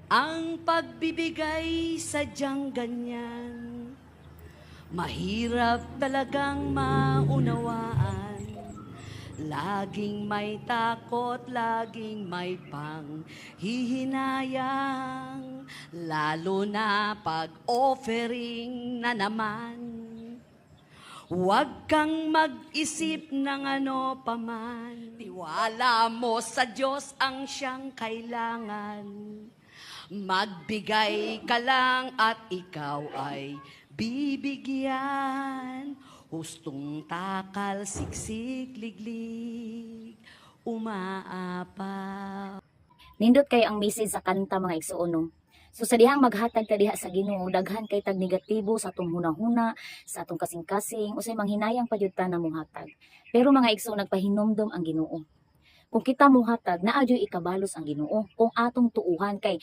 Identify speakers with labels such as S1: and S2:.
S1: Ang pagbibigay sadyang ganyan, mahirap talagang maunawaan. Laging may takot, laging may panghihinayang, lalo na pag offering na naman. Huwag kang mag-isip ng ano paman. Tiwala mo sa Diyos ang siyang kailangan. Magbigay ka lang at ikaw ay bibigyan. Hustong takal, siksik, liglig, umaapaw.
S2: Nindot kayo ang message sa kanta mga igsuon no. So sa dihang maghatag ta diha sa Ginoo, daghan kay tag negatibo sa atong hunahuna, sa atong kasing-kasing, usay manghinayang pagyud ta na mohatag. Pero mga igsuon nagpahinomdom ang Ginoo. Kung kita mohatag, naa jud ikabalos ang Ginoo. Kung atong tuuhan kay